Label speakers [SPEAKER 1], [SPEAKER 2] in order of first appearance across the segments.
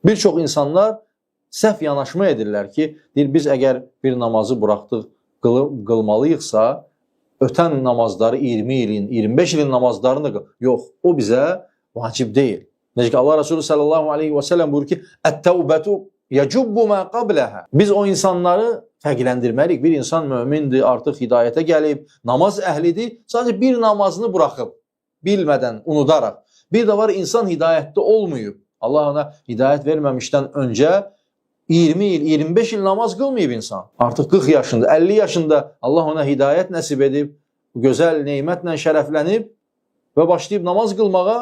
[SPEAKER 1] Bir çox insanlar səhv yanaşma edirlər ki, deyir, biz əgər bir namazı buraxdıq, qılmalıyıqsa, ötən namazları 20 ilin, 25 ilin namazlarını da yox, o bizə vacib deyil. Necə ki, Allah Resulü sallallahu aleyhi və səlləm buyurur ki, Ət-təvbətu yəcubbu mə qabləhə. Biz o insanları fərqləndirməliyik. Bir insan mömindir, artıq hidayətə gəlib, namaz əhlidir, sadəcə bir namazını buraxıb, bilmədən, unudaraq. Bir də var, insan hidayətdə olmayıb. Allah ona hidayət verməmişdən öncə 20 il, 25 il namaz qılmayıb insan. Artıq 40 yaşında, 50 yaşında Allah ona hidayət nəsib edib, gözəl neymətlə şərəflənib və başlayıb namaz qılmağa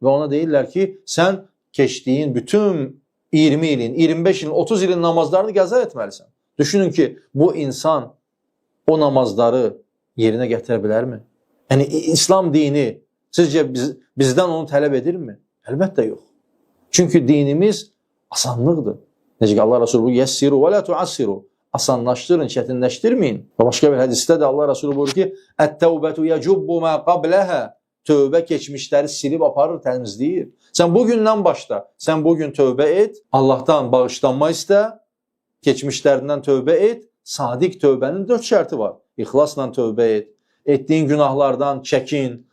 [SPEAKER 1] və ona deyirlər ki, sən keçdiyin bütün 20 ilin, 25 ilin, 30 ilin namazlarını qəza etməlisən. Düşünün ki, bu insan o namazları yerinə gətirə bilərmi? Yəni, İslam dini sizcə bizdən onu tələb edirmi? Əlbəttə yox. Çünki dinimiz asanlıqdır. Necə ki, Allah Resulü buyurur, yəssiru və lə tuassiru. Asanlaşdırın, çətinləşdirməyin. Və başqa bir hədisdə də Allah Resulü buyurur ki, Ət-təvbətu yəcubbu mə qabləhə. Tövbə keçmişləri silib aparır, təmizləyir. Sən bugündən başla, sən bugün tövbə et, Allahdan bağışlanma istə, keçmişlərindən tövbə et, sadiq tövbənin 4 şərti var. İxlasla tövbə et, etdiyin günahlardan çəkin,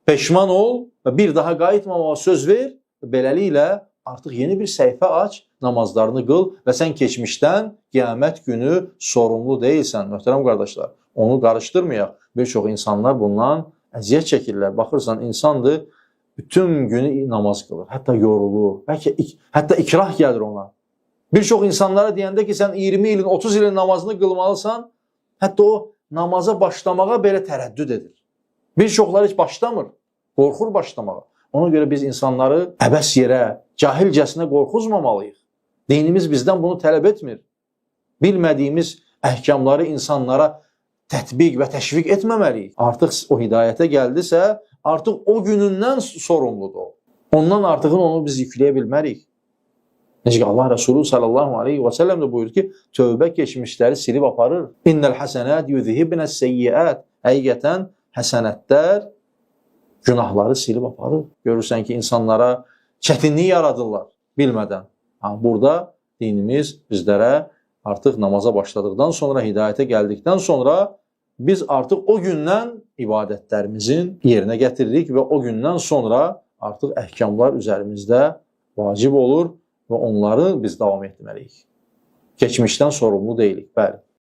[SPEAKER 1] peşman ol və bir daha qayıtmamağa söz ver. Beləliklə artıq yeni bir səhifə aç, namazlarını qıl və sən keçmişdən qiyamət günü sorumlu deyilsən, möhtərəm qardaşlar. Onu qarışdırmayaq. Bir çox insanlar bundan əziyyət çəkirlər. Baxırsan, insandır, bütün günü namaz qılır, hətta yorulur, bəlkə hətta ikrah gəlir ona. Bir çox insanlara deyəndə ki, sən 20 ilin, 30 ilin namazını qılmalısan, hətta o namaza başlamağa belə tərəddüd edir. Bir çoxları heç başlamır, qorxur başlamağa. Ona görə biz insanları əbəs yerə, cahilcəsinə qorxuzmamalıyıq. Dinimiz bizdən bunu tələb etmir. Bilmədiyimiz əhkamları insanlara tətbiq və təşviq etməməliyik. Artıq o hidayətə gəldisə, artıq o günündən sorumludur. Ondan artıqını onu biz yükləyə bilmərik. Necə ki, Allah Resulü sallallahu aleyhi və səlləm də buyurur ki, tövbə keçmişləri silib aparır. İnnəl həsənət yuzhibnəs seyyiət. Həqiqətən həsənətlər günahları silib aparır. Görürsən ki, insanlara çətinlik yaradırlar bilmədən. Burada dinimiz bizlərə artıq namaza başladıqdan sonra, hidayətə gəldikdən sonra biz artıq o gündən ibadətlərimizin yerinə gətiririk və o gündən sonra artıq əhkamlar üzərimizdə vacib olur və onları biz davam etməliyik. Keçmişdən sorumlu deyilik, bəli.